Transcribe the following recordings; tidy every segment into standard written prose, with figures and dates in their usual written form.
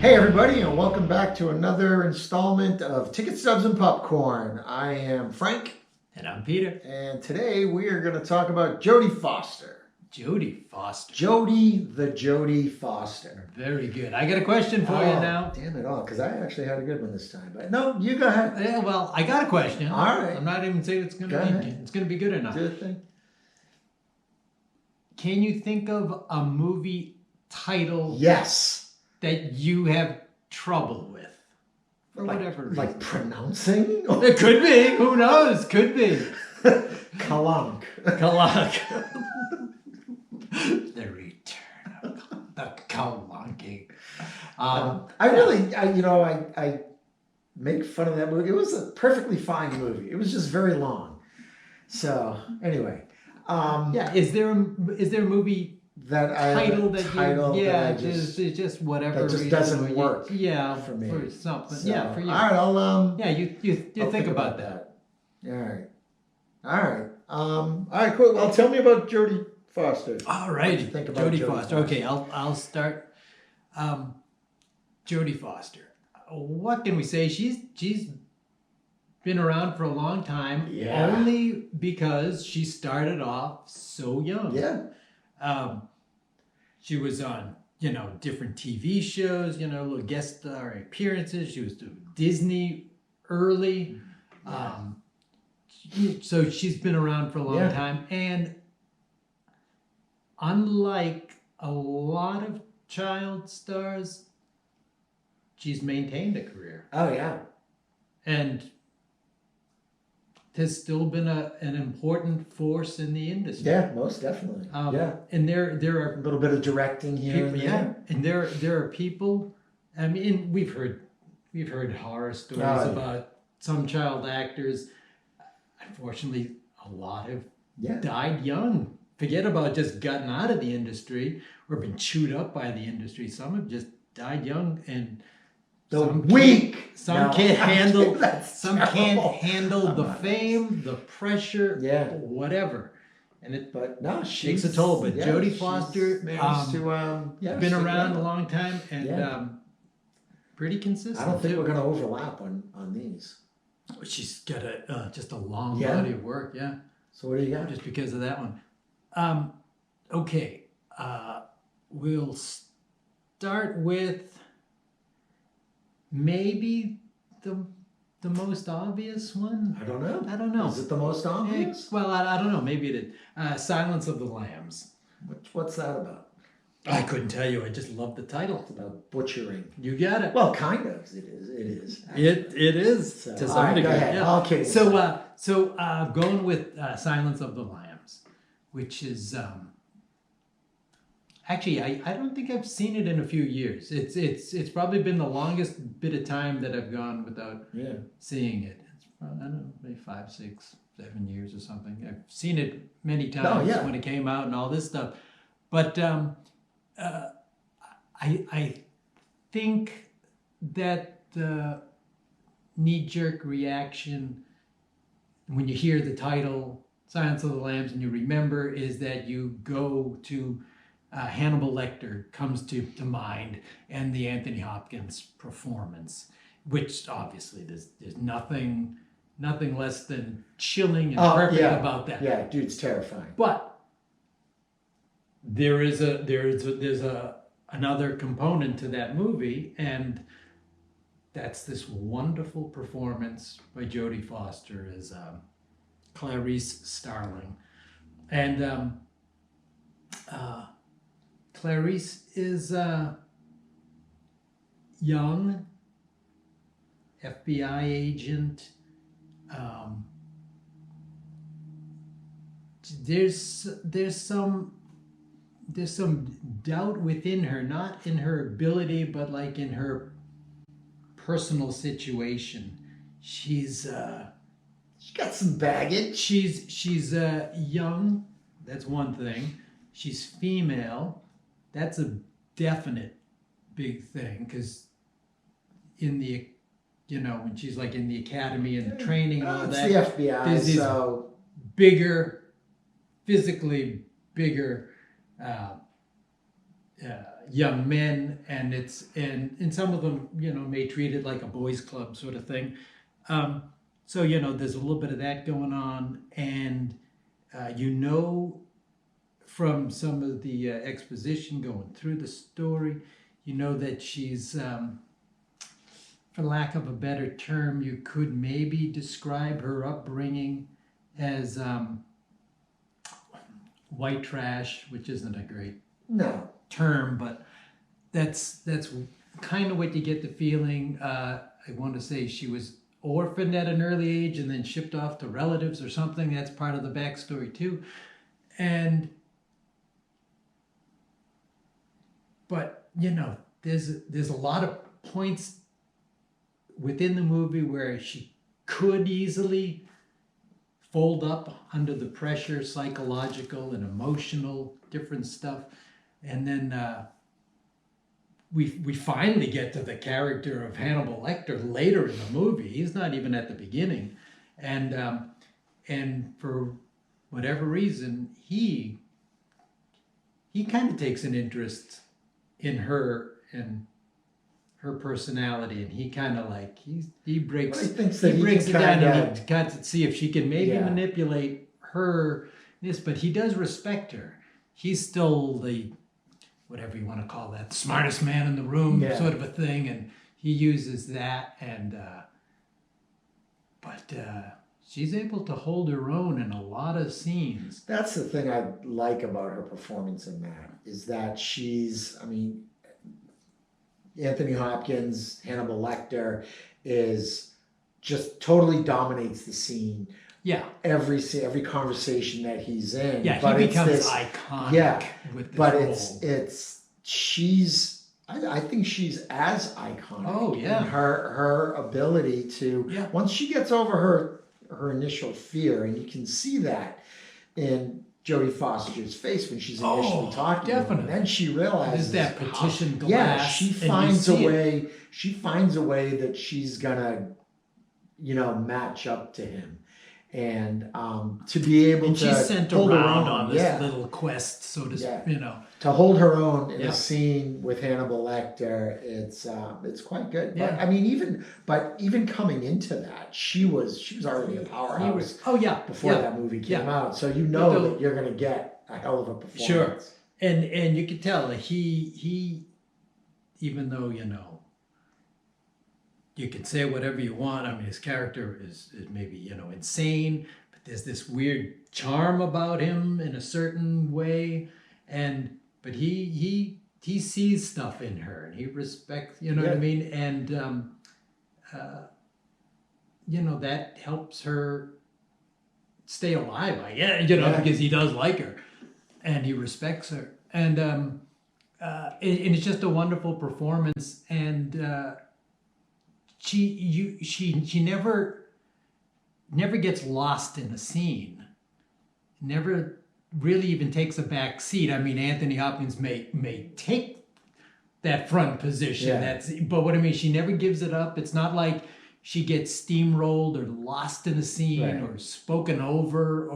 Hey everybody, and welcome back to another installment of Ticket Stubs and Popcorn. I am Frank. And I'm Peter. And today we are going to talk about Jodie Foster. Jodie Foster. Jodie Foster. Very good. I got a question for you now. Damn it all, because I actually had a good one this time. But no, you go ahead. Yeah, well, I got a question. All right. I'm not even saying it's going to be good or not. Good thing. Can you think of a movie title Yes. that you have trouble with? For whatever reason. Like pronouncing? It could be. Who knows? Could be. Kalunk. The return of the Kalunking. I make fun of that movie. It was a perfectly fine movie. It was just very long. So anyway, is there a movie it's just whatever that just reason doesn't work? For me, for something. So, Yeah, for you. All right, you think about that. All right, cool. Well, tell me about Jodie Foster. All right, think about Jodie Foster. Okay, I'll start. Jodie Foster. What can we say? She's been around for a long time. Yeah. Only because she started off so young. Yeah. She was on different TV shows. Little guest star appearances. She was doing Disney early. Yeah. So she's been around for a long time, and unlike a lot of child stars, she's maintained a career. Oh yeah, and has still been an important force in the industry. Yeah, most definitely. And there are a little bit of directing here. People, and there are people. I mean, we've heard horror stories about some child actors. Unfortunately, a lot have died young. Forget about just gotten out of the industry or been chewed up by the industry. Some have just died young, and Some can't handle the fame, the pressure, whatever. And she takes a toll. But Jodie Foster been around a long time and pretty consistent. I don't think we're going to overlap on these. She's got just a long body of work, So what do you got? Just because of that one. Okay. We'll start with maybe the most obvious one. I don't know. Is it the most obvious? I don't know. Maybe it is. Silence of the Lambs. What's that about? I couldn't tell you. I just love the title. It's about butchering. You got it. Well, kind of. It is. It is to some degree. Go ahead. I'll kid you. So going with Silence of the Lambs, which is actually I don't think I've seen it in a few years. It's probably been the longest bit of time that I've gone without seeing it. It's probably, I don't know, maybe 5, 6, 7 years or something. I've seen it many times when it came out and all this stuff, but. I think that the knee-jerk reaction when you hear the title Silence of the Lambs and you remember is that you go to Hannibal Lecter comes to mind and the Anthony Hopkins performance, which obviously there's nothing less than chilling and perfect about that. Yeah, dude's terrifying. But there's another component to that movie, and that's this wonderful performance by Jodie Foster as Clarice Starling. And Clarice is a young FBI agent. There's some doubt within her, not in her ability, but like in her personal situation. She's got some baggage. She's young. That's one thing. She's female. That's a definite big thing because in the when she's like in the academy and the training and all that. It's the FBI. There's these physically bigger young men, and some of them, may treat it like a boys' club sort of thing. So there's a little bit of that going on, and from some of the exposition going through the story, that she's, for lack of a better term, you could maybe describe her upbringing as white trash, which isn't a great No. term, but that's kind of what you get the feeling. I want to say she was orphaned at an early age and then shipped off to relatives or something. That's part of the backstory too. But there's a lot of points within the movie where she could easily fold up under the pressure, psychological and emotional, different stuff. And then we finally get to the character of Hannibal Lecter later in the movie. He's not even at the beginning. And for whatever reason, he kind of takes an interest in her and her personality, and he kind of like he breaks Well, he thinks that he breaks it can down kinda- and he kind of see if she can maybe Yeah. manipulate her. But he does respect her. He's still the, whatever you want to call that, smartest man in the room, Yeah. sort of a thing, and he uses that, and but she's able to hold her own in a lot of scenes. That's the thing I like about her performance in that, is that Anthony Hopkins, Hannibal Lecter, is just totally dominates the scene. Yeah, Every conversation that he's in. yeah, But he it's becomes this- iconic yeah, with this But role. I think she's as iconic. Oh, yeah. In her ability to, Yeah. once she gets over her initial fear, and you can see that in Jodie Foster's face when she's initially Oh, talking to him, definitely. and then she realizes There's that partition glass. Yeah, she and you finds a see it. way. She finds a way that she's gonna, match up to him, and to be able And to she's sent hold her around own, on this yeah, little quest, so to Yeah. speak. to hold her own in Yeah. a scene with Hannibal Lecter. It's quite good. Yeah. But even coming into that, she was already a powerhouse Oh yeah, before yeah. that movie came Yeah. out. So But that you're gonna get a hell of a performance. Sure. And you could tell that he even though you can say whatever you want. I mean, his character is maybe insane, but there's this weird charm about him in a certain way, but he sees stuff in her, and he respects. You know what I Yeah. mean? And that helps her stay alive. Yeah. Because he does like her, and he respects her, and it's just a wonderful performance, and she never gets lost in a scene, never really even takes a back seat. I mean, Anthony Hopkins may take that front position. Yeah. But what I mean, she never gives it up. It's not like she gets steamrolled or lost in a scene Right. or spoken over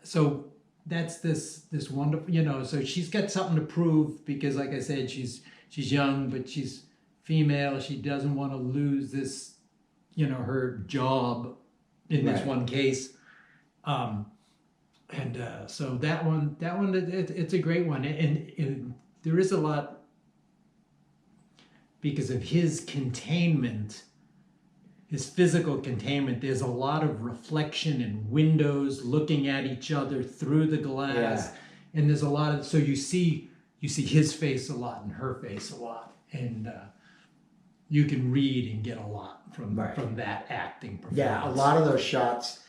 so that's this wonderful, so she's got something to prove, because like I said, she's young, but she's female. She doesn't want to lose this, her job in this Right. one case. So that one, it's a great one. And there is a lot, because of his containment, his physical containment. There's a lot of reflection in windows looking at each other through the glass. Yeah. And there's a lot of, so you see his face a lot and her face a lot. And you can read and get a lot from that acting performance. Yeah, a lot of those shots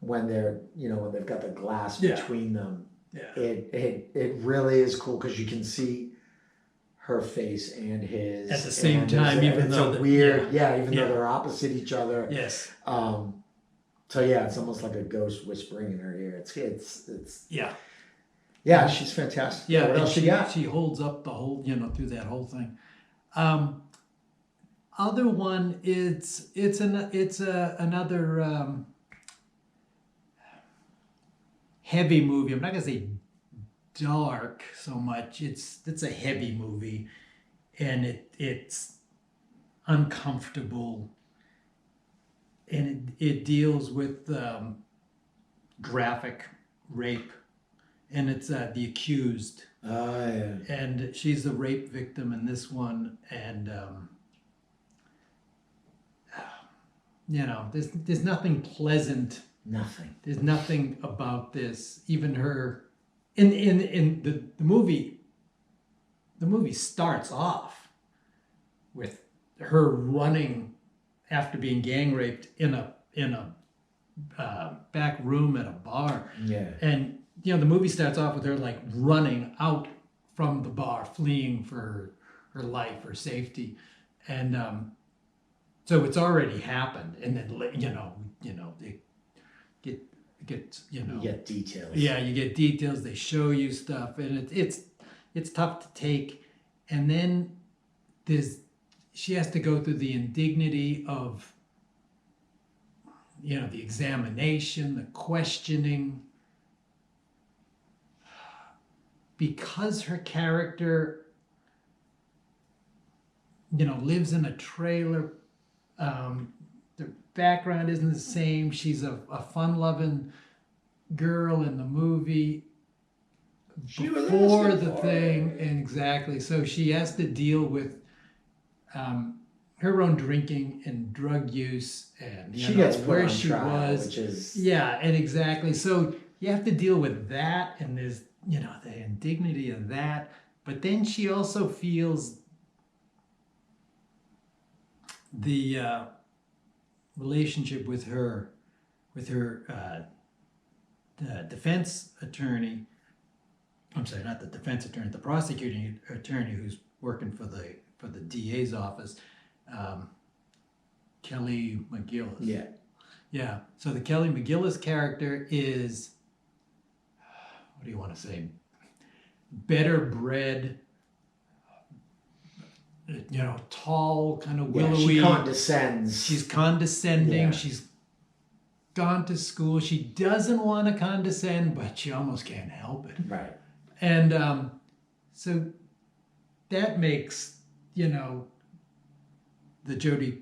when they're when they've got the glass Yeah. between them, Yeah. it really is cool, because you can see her face and his At the same and time, it's even though a weird, yeah. even Yeah. though they're opposite each other. Yes. So yeah, it's almost like a ghost whispering in her ear. It's Yeah. yeah, she's fantastic. Yeah. What and else you got? she holds up the whole, through that whole thing. Other one, it's another heavy movie. I'm not gonna say dark so much. It's a heavy movie, and it's uncomfortable, and it deals with graphic rape, and it's the accused. Oh, yeah. And she's the rape victim in this one, and there's nothing pleasant. Nothing. There's nothing about this. Even her, in the movie. The movie starts off with her running after being gang raped in a back room at a bar. Yeah. And the movie starts off with her like running out from the bar, fleeing for her life or safety, and so it's already happened. And then they get You get details. yeah, you get details. They show you stuff, and it's tough to take. And then she has to go through the indignity of the examination, the questioning, because her character lives in a trailer. The background isn't the same. She's a fun-loving girl in the movie She was before asking the for thing, it. and exactly. So she has to deal with her own drinking and drug use, and She gets put where on she trial, was. which is Yeah, and exactly. So you have to deal with that, and there's the indignity of that. But then she also feels the relationship with her defense attorney. I'm sorry, not the defense attorney, the prosecuting attorney who's working for the DA's office, Kelly McGillis. yeah. Yeah. So the Kelly McGillis character is, what do you want to say? Better bred, tall, kind of Yeah, willowy. she condescends. She's condescending. Yeah. She's gone to school. She doesn't want to condescend, but she almost can't help it. Right. And so that makes, the Jodie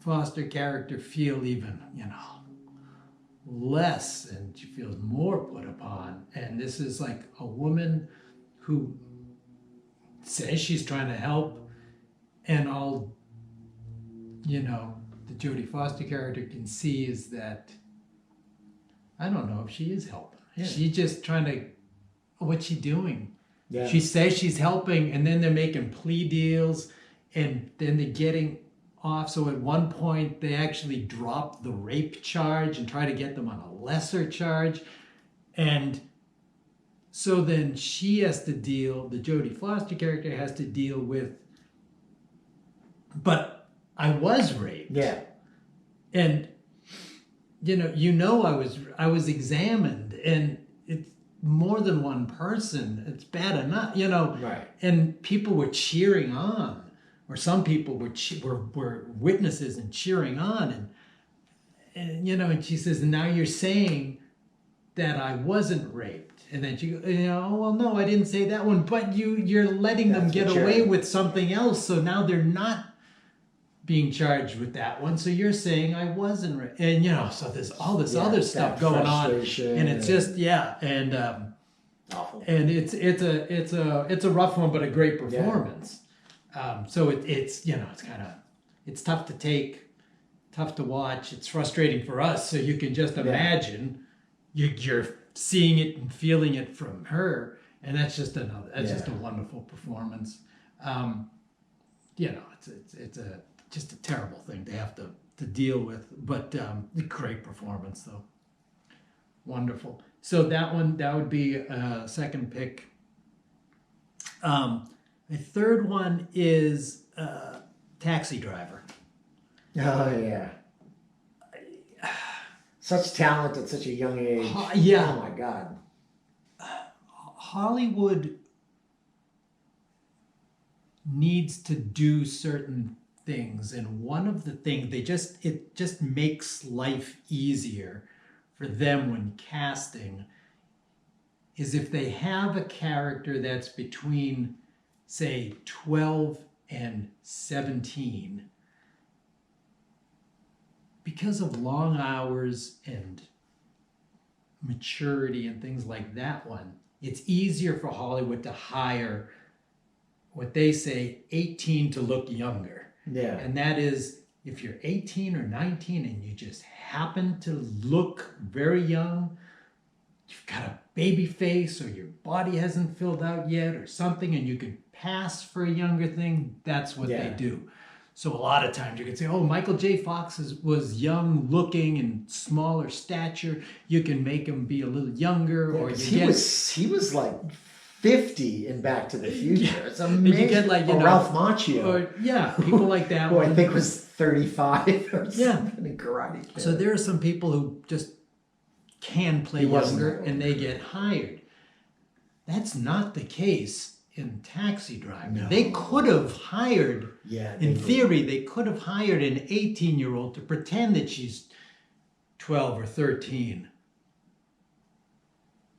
Foster character feel even, less, and she feels more put upon. And this is like a woman who says she's trying to help, and all, the Jodie Foster character can see is that, I don't know if she is helping. Yeah. She's just trying to, what's she doing? Yeah. She says she's helping, and then they're making plea deals, and then they're getting off. So at one point, they actually drop the rape charge and try to get them on a lesser charge. And so then she has to deal, the Jodie Foster character has to deal with, but I was raped. Yeah. And I was examined, and it's more than one person. It's bad enough, Right. And people were cheering on, or some people were witnesses and cheering on, and and she says, now you're saying that I wasn't raped. And then she goes, oh, well, no, I didn't say that one, but you're letting them That's get what you're- away with something else, so now they're not being charged with that one, so you're saying I wasn't raped. And so there's all this Yeah, other stuff that going on, frustration and it's just and awful. and it's a rough one, but a great performance. So it's it's tough to take, tough to watch. It's frustrating for us, so you can just imagine you're seeing it and feeling it from her, and that's just just a wonderful performance. It's just a terrible thing to have to deal with, but great performance though. Wonderful. So that would be a second pick. A third one is Taxi Driver. Oh yeah. Such talent at such a young age. Yeah. Oh my God. Hollywood needs to do certain things, and one of the things it just makes life easier for them when casting is if they have a character that's between, say, 12 and 17, because of long hours and maturity and things like that one, it's easier for Hollywood to hire what they say 18 to look younger. Yeah. And that is, if you're 18 or 19 and you just happen to look very young, you've got a baby face or your body hasn't filled out yet or something, and you could pass for a younger thing, that's what they do. So a lot of times you could say, oh, Michael J. Fox was young looking and smaller stature. You can make him be a little younger. Or he was like 50 in Back to the Future. It's amazing. You get like, Ralph Macchio. Or, people like that. Who I think was 35 or something in Karate Kid. So there are some people who just can play younger and they get hired. That's not the case in Taxi Driver. No. They could have hired, in theory, they could have hired an 18-year-old to pretend that she's 12 or 13.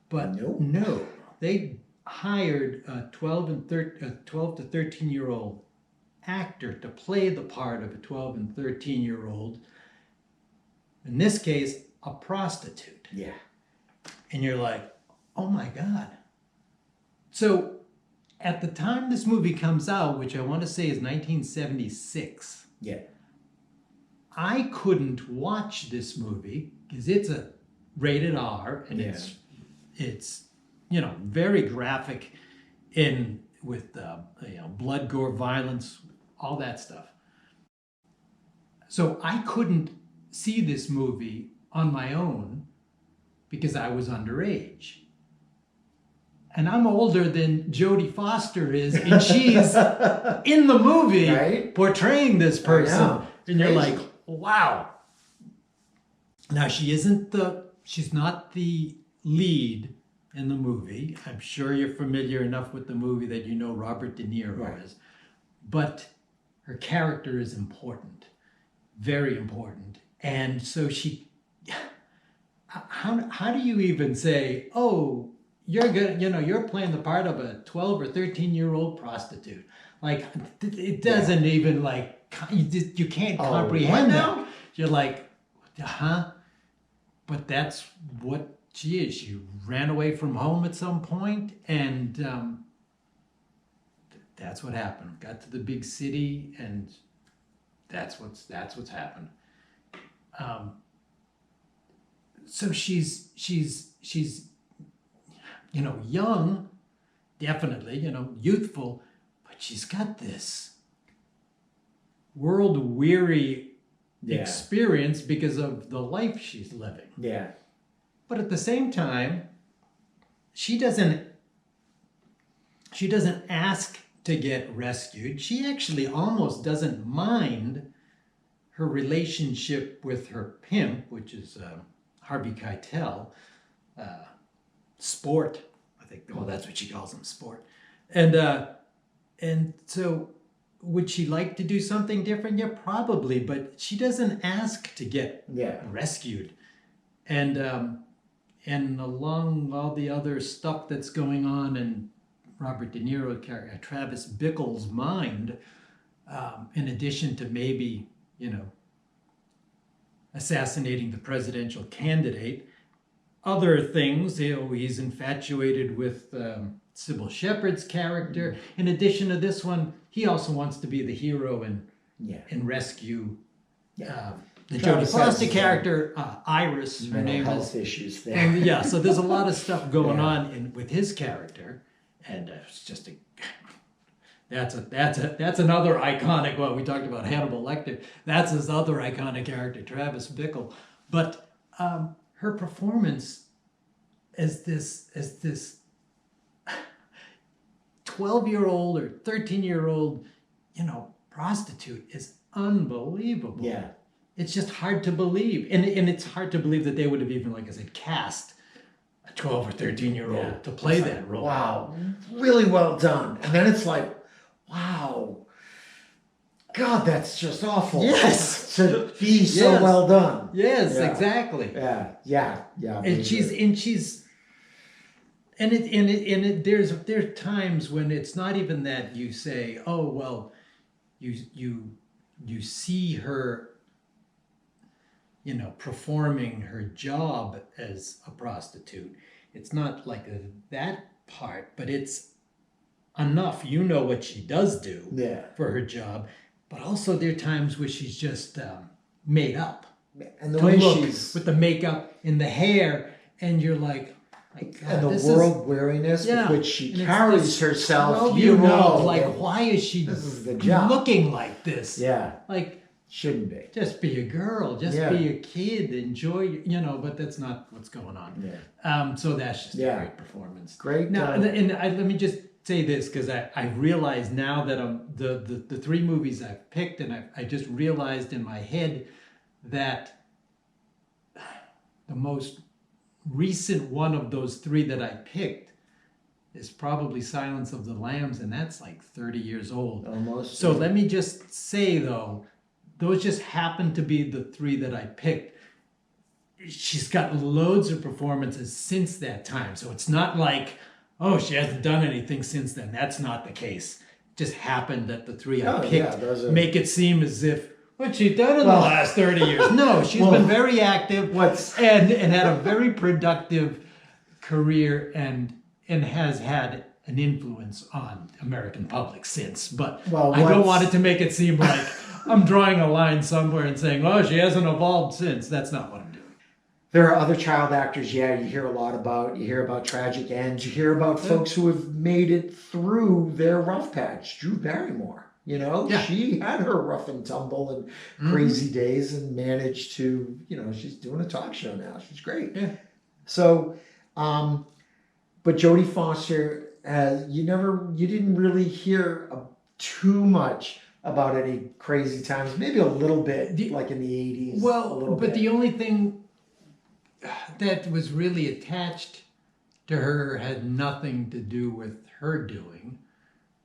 But no, they hired a 12 to 13-year-old actor to play the part of a 12 and 13-year-old. In this case, a prostitute. Yeah. And you're like, oh my God. So at the time this movie comes out, which I want to say is 1976. Yeah. I couldn't watch this movie because it's a rated R and it's very graphic with blood, gore, violence, all that stuff. So I couldn't see this movie on my own because I was underage. And I'm older than Jodie Foster is, and she's in the movie portraying this person. And you're like, wow. Now she's not the lead in the movie. I'm sure you're familiar enough with the movie that you know Robert De Niro is. But her character is important, very important. And so how do you even say, oh, you're good, you're playing the part of a 12 or 13-year-old prostitute. Like, it doesn't even, you can't comprehend that. You're like, but that's what she is. She ran away from home at some point, and that's what happened. Got to the big city, and that's what's happened. So she's young, definitely, youthful, but she's got this world-weary experience because of the life she's living. Yeah. But at the same time, she doesn't ask to get rescued. She actually almost doesn't mind her relationship with her pimp, which is Harvey Keitel, Sport, I think. Well, that's what she calls him, Sport. And so would she like to do something different? Yeah, probably, but she doesn't ask to get rescued. And along all the other stuff that's going on in Robert De Niro character, Travis Bickle's mind, in addition to maybe, assassinating the presidential candidate, other things, he's infatuated with Sybil Shepherd's character. In addition to this one, he also wants to be the hero and rescue the Jodie Foster character, Iris, her name is. Issues there. And so there's a lot of stuff going on with his character, and it's just that's another iconic. Well, we talked about Hannibal Lecter. That's his other iconic character, Travis Bickle. But her performance as this 12-year-old or 13-year-old, prostitute is unbelievable. Yeah. It's just hard to believe. And it's hard to believe that they would have even, like I said, cast a 12 or 13-year-old to play that role. Wow. Really well done. And then it's like, wow. God, that's just awful. Yes. To be so well done. Yes, exactly. Yeah. And she's there's times when it's not even that you say, oh well, you see her, performing her job as a prostitute. It's not like that part, but it's enough. You know what she does do for her job, but also there are times where she's just made up. And the way she's with the makeup and the hair, and you're like, my God, and the this world weariness with which she carries herself, why is she this is the job. looking like this? Yeah. Like, shouldn't be. just be a girl, just be a kid, enjoy, but that's not what's going on. Yeah. So that's just a great performance. Great. Now, let me just say this, because I realize now that the three movies I've picked, and I just realized in my head that the most recent one of those three that I picked is probably Silence of the Lambs, and that's like 30 years old. Almost. So let me just say, though, those just happen to be the three that I picked. She's got loads of performances since that time. So it's not like, oh, she hasn't done anything since then. That's not the case. It just happened that the three I picked make it seem as if, what's she done in the last 30 years? No, she's been very active and had a very productive career and has had an influence on American public since. But I don't want it to make it seem like I'm drawing a line somewhere and saying, oh, she hasn't evolved since. That's not what I'm doing. There are other child actors, you hear a lot about. You hear about tragic ends. You hear about folks who have made it through their rough patch. Drew Barrymore. She had her rough and tumble and crazy days and managed to, she's doing a talk show now. She's great. Yeah. So, but Jodie Foster, you didn't really hear too much about any crazy times. Maybe a little bit, like in the 80s. Well, but the only thing that was really attached to her had nothing to do with her doing.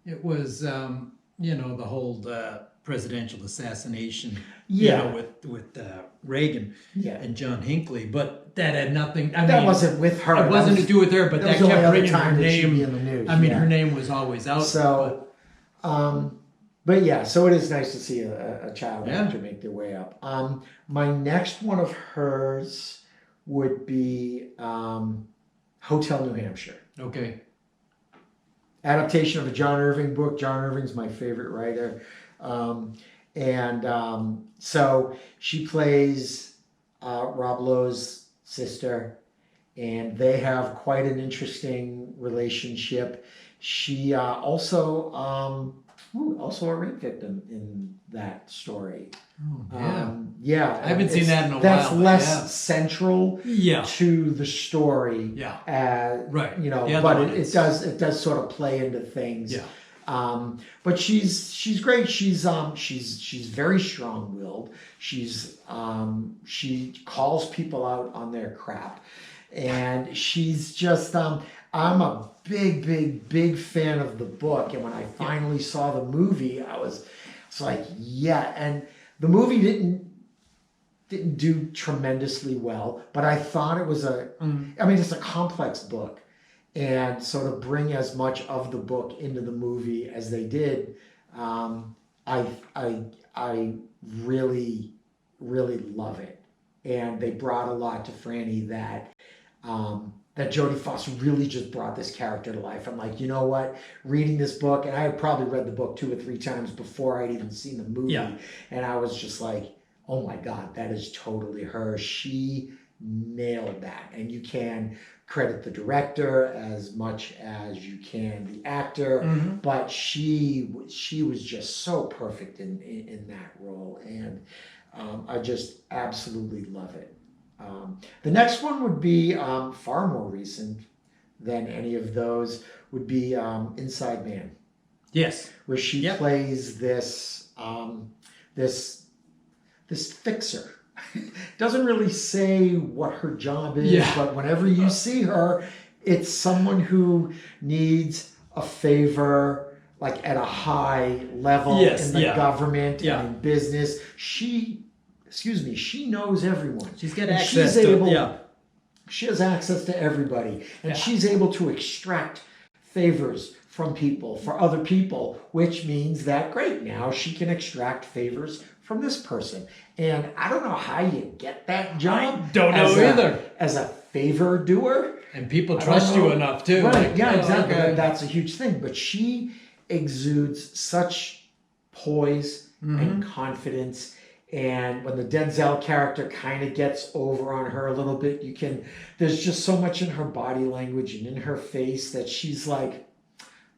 It was... the whole presidential assassination, with Reagan and John Hinckley, but that had nothing. That wasn't with her. It wasn't to do with her, but that kept bringing her name. In the news. Her name was always out. So, so it is nice to see a child actor make their way up. My next one of hers would be Hotel New Hampshire. Okay. Adaptation of a John Irving book. John Irving's my favorite writer. So she plays Rob Lowe's sister, and they have quite an interesting relationship. She also a rape victim in that story. I haven't seen that in a while. That's less central to the story. But it does sort of play into things. But she's great. She's very strong-willed. She calls people out on their crap, and she's just I'm a big fan of the book, and when I finally saw the movie, it's like, and the movie didn't do tremendously well, but I thought it was it's a complex book, and so to bring as much of the book into the movie as they did, I really love it, and they brought a lot to Franny that Jodie Foster really just brought this character to life. I'm like, you know what? Reading this book, and I had probably read the book 2 or 3 times before I'd even seen the movie, and I was just like, oh my God, that is totally her. She nailed that, and you can credit the director as much as you can the actor, but she was just so perfect in that role, and I just absolutely love it. The next one would be far more recent than any of those, would be Inside Man. Yes. Where she plays this fixer. Doesn't really say what her job is, but whenever you see her, it's someone who needs a favor, like at a high level in the government and in business. She knows everyone. She's got access to She has access to everybody, and she's able to extract favors from people for other people, which means that great, now she can extract favors from this person. And I don't know how you get that job. I don't know either. As a favor doer. And people trust you enough too. Right, like, yeah, exactly. Okay. That's a huge thing. But she exudes such poise and confidence. And when the Denzel character kind of gets over on her a little bit, there's just so much in her body language and in her face that she's like,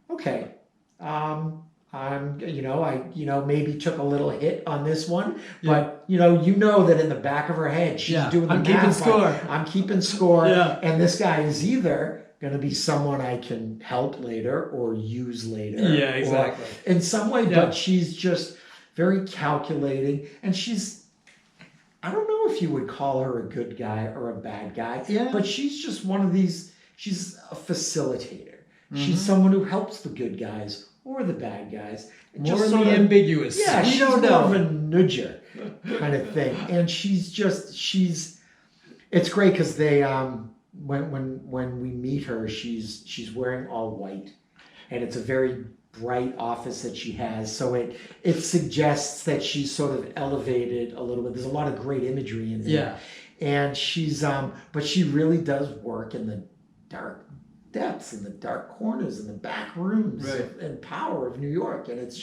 okay, I'm, maybe took a little hit on this one, but you know that in the back of her head, she's doing the math. Keeping score. I'm keeping score. Yeah. And this guy is either going to be someone I can help later or use later. Yeah, exactly. Or in some way, but she's just very calculating, and I don't know if you would call her a good guy or a bad guy, but she's just one of these, she's a facilitator. She's someone who helps the good guys or the bad guys. Morally ambiguous. Yeah, she's don't more know. of a nudger kind of thing. And it's great because they, when we meet her, she's wearing all white, and it's a very bright office that she has, so it suggests that she's sort of elevated a little bit. There's a lot of great imagery in there, and she's but she really does work in the dark depths, in the dark corners, in the back rooms and power of New York. And it's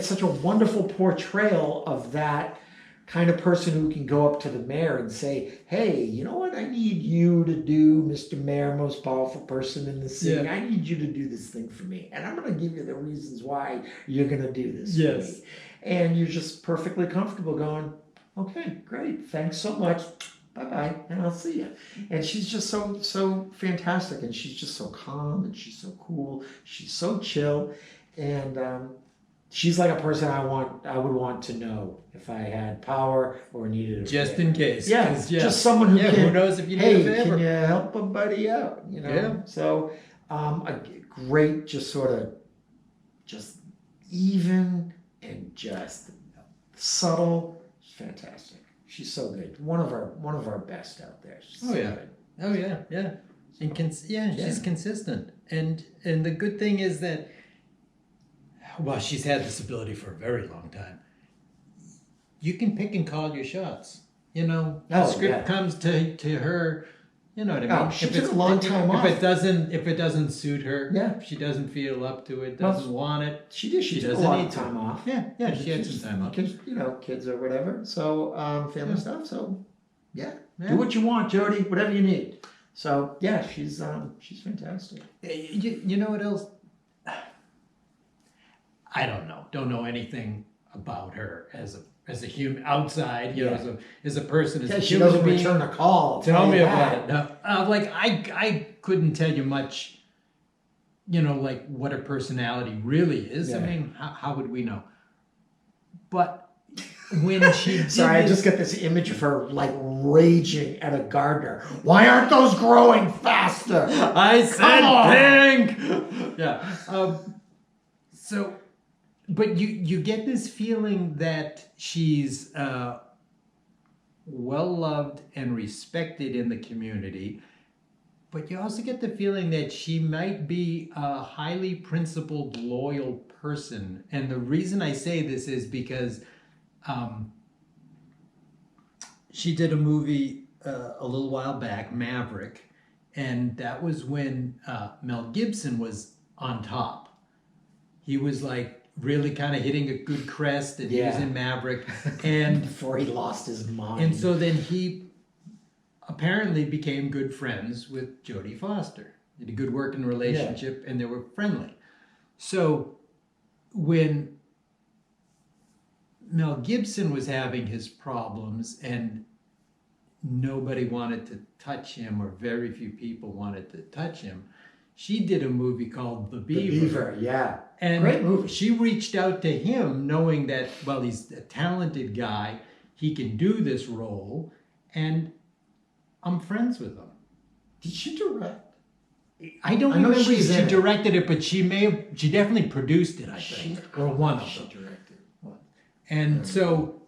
such a wonderful portrayal of that kind of person who can go up to the mayor and say, hey, you know what, I need you to do, Mr. Mayor, most powerful person in the city. I need you to do this thing for me. And I'm going to give you the reasons why you're going to do this for me. And you're just perfectly comfortable going, okay, great, thanks so much. Bye-bye, and I'll see you. And she's just so fantastic, and she's just so calm, and she's so cool. She's so chill, and she's like a person I would want to know if I had power or needed a just favor. in case. Just someone who can. Who knows if you need a favor? Can you help a buddy out? So a great, just sort of, just even and just subtle, fantastic. She's so good. One of our best out there. She's so good. Oh yeah. And she's consistent. And the good thing is that, well, she's had this ability for a very long time. You can pick and call your shots. The script comes to her. You know what I mean? She took a long time off. If it doesn't suit her, if she doesn't feel up to it, doesn't want it. She did. She took a lot of time off. Yeah, she had some time off. Because, kids or whatever. So family stuff. So do what you want, Jodie. Whatever you need. So she's fantastic. You know what else? I don't know. Don't know anything about her as a human outside, as a person, as a she human doesn't being. return a call. Tell me about it. No, I couldn't tell you much, like what her personality really is. I mean, how would we know? But when she did I just get this image of her like raging at a gardener. Why aren't those growing faster? I said pink. So. But you get this feeling that she's well-loved and respected in the community, but you also get the feeling that she might be a highly principled, loyal person. And the reason I say this is because she did a movie a little while back, Maverick, and that was when Mel Gibson was on top. He was like, really kind of hitting a good crest, and he was in Maverick, and before he lost his mind. And so then he apparently became good friends with Jodie Foster. They had a good working relationship, and they were friendly. So when Mel Gibson was having his problems, and nobody wanted to touch him, or very few people wanted to touch him, she did a movie called The Beaver. And great movie. She reached out to him knowing that, well, he's a talented guy. He can do this role. And I'm friends with him. Did she direct? I don't remember if she directed it, but she definitely produced it, I think. Or one of them. She directed one. And so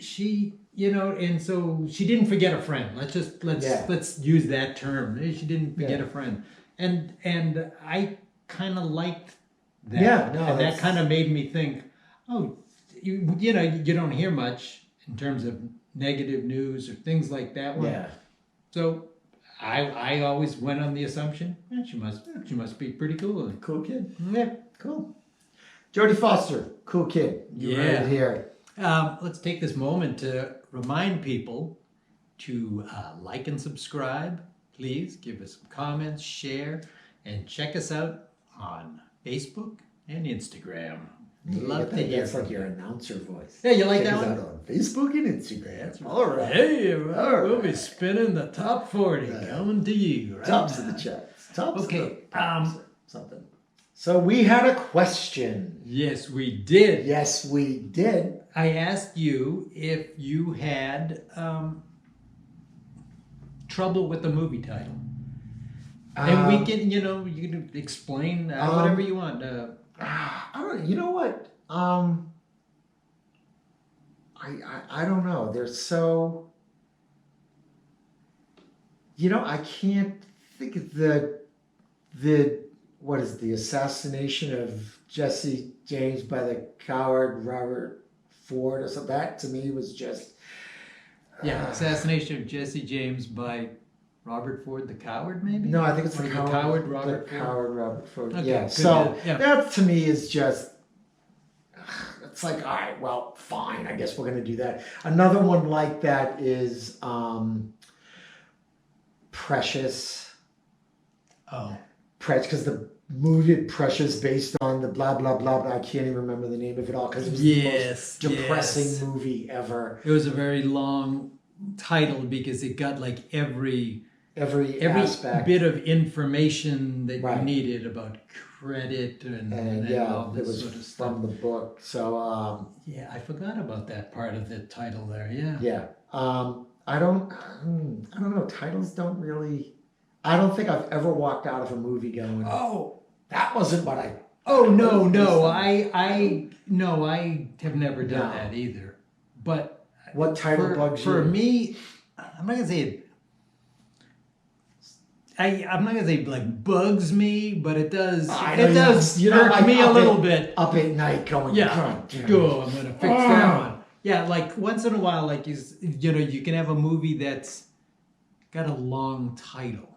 she and so she didn't forget a friend. Yeah. Let's use that term. She didn't forget Yeah. a friend, and I kind of liked that. Yeah, no, and that that's- kind of made me think, oh, you don't hear much in terms of negative news or things like that one. Yeah. So I always went on the assumption she must be pretty cool. Cool kid. Yeah. Cool. Jodie Foster, cool kid. You heard it here. Let's take this moment to remind people to like and subscribe. Please give us some comments, share, and check us out on Facebook and Instagram. Love to hear That's from like you. your announcer voice. Yeah, you like Check that us one? out on Facebook and Instagram. All right. Hey, we'll be right. spinning the top 40 coming to you. Right Tops now. of the charts. Tops Okay, of the pops or something. So we had a question. Yes, we did. Yes, we did. I asked you if you had trouble with the movie title. And we can, you can explain whatever you want. I don't. You know what? I don't know. They're so. I can't think of the what is the assassination of Jesse James by the coward Robert Ford or something. That to me was just. Assassination of Jesse James by Robert Ford the Coward, maybe? No, I think it's Or the the coward, coward Robert Ford? Coward Robert Ford. Okay, Yeah. good, So yeah. that to me is just. It's like, all right, well, fine. I guess we're gonna do that. Another one like that is Precious. Oh. Because the movie Precious based on the blah blah blah. But I can't even remember the name of it all because it was the most depressing movie ever. It was a very long title because it got like every aspect. bit of information that Right. you needed about credit and all it this was sort of stuff. from the book. So Yeah, I forgot about that part of the title there. Yeah. yeah. I don't know. Titles don't really. I don't think I've ever walked out of a movie going, Oh. that wasn't what I. Oh no! I have never done No. that either. But What title bugs you? for me, I'm not gonna say I'm not gonna say like bugs me, but it does. I know It does irk like me a up little at- bit. Up at night going. Yeah. "God damn it." Go. I'm gonna fix that one. Yeah, like once in a while, like you can have a movie that's got a long title.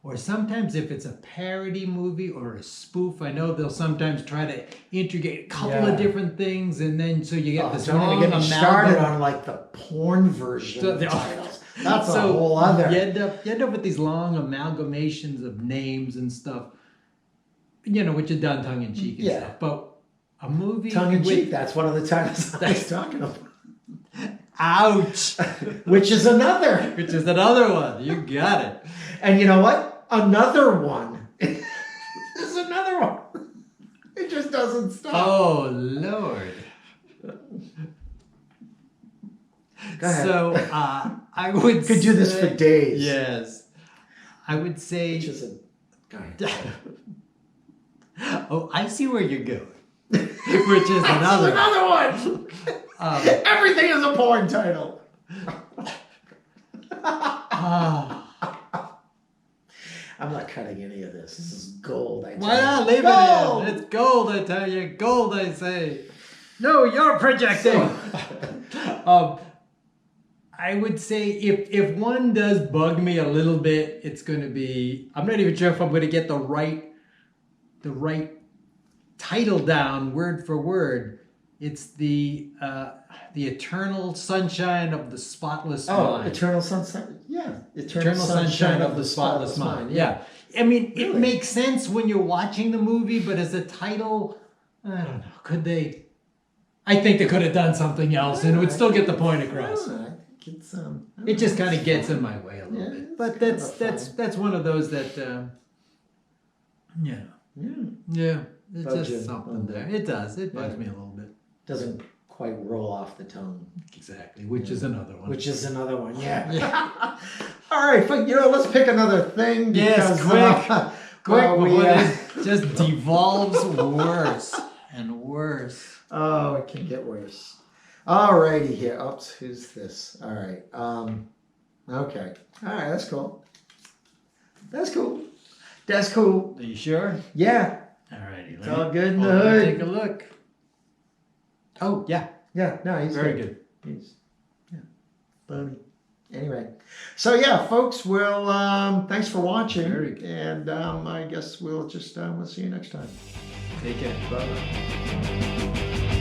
Or sometimes if it's a parody movie or a spoof, I know they'll sometimes try to integrate a couple of different things, and then so you get this Don't long even get me started amalgam. on like the porn version So of the- titles. That's So a whole other. You end up with these long amalgamations of names and stuff, which is done tongue in cheek and Yeah. stuff. But a movie Tongue in with- cheek. That's one of the titles I was talking about. ouch, Which is another. which is another one. You got it. And you know what? Another one is another one. It just doesn't stop. Oh Lord. Go ahead. So I would Could do this for days. Yes, I would say. Which is a. Go ahead. Oh, I see where you're going. Which is another. Another one. Everything is a porn title. I'm not cutting any of this. This is gold. I tell Why you. not leave Gold! it in? It's gold, I tell you. Gold, I say. No, you're projecting. I would say if one does bug me a little bit, it's going to be. I'm not even sure if I'm going to get the right title down word for word. It's the Eternal Sunshine of the Spotless Mind. Eternal Sunshine. Yeah. Eternal Sunshine of the Spotless Mind. Yeah. I mean, it Really? makes sense when you're watching the movie, but as a title, I don't know. Could they? I think they could have done something else, and it would still get the point across. I think it's It just kind of gets in my way a little Yeah, bit. it's But kind that's one of those that, Yeah. yeah, it's Bugs you just a something little there. bit. It does. It bugs Yeah. me a little bit. Doesn't quite roll off the tongue. Exactly. Which is another one. Which is another one. Yeah. All right. But, let's pick another thing. Yes, Because, quick well, before we, it just devolves worse and worse. Oh, it can get worse. Alrighty here. Oops, who's this? All right. Okay. All right, that's cool. That's cool. That's cool. Are you sure? Yeah. Alrighty. It's all good in the Let me hood. take a look. Oh, yeah. Yeah, no, he's Very good. He's funny. Anyway, so yeah, folks, we'll thanks for watching, Very good. and I guess we'll just we'll see you next time. Take care. Bye.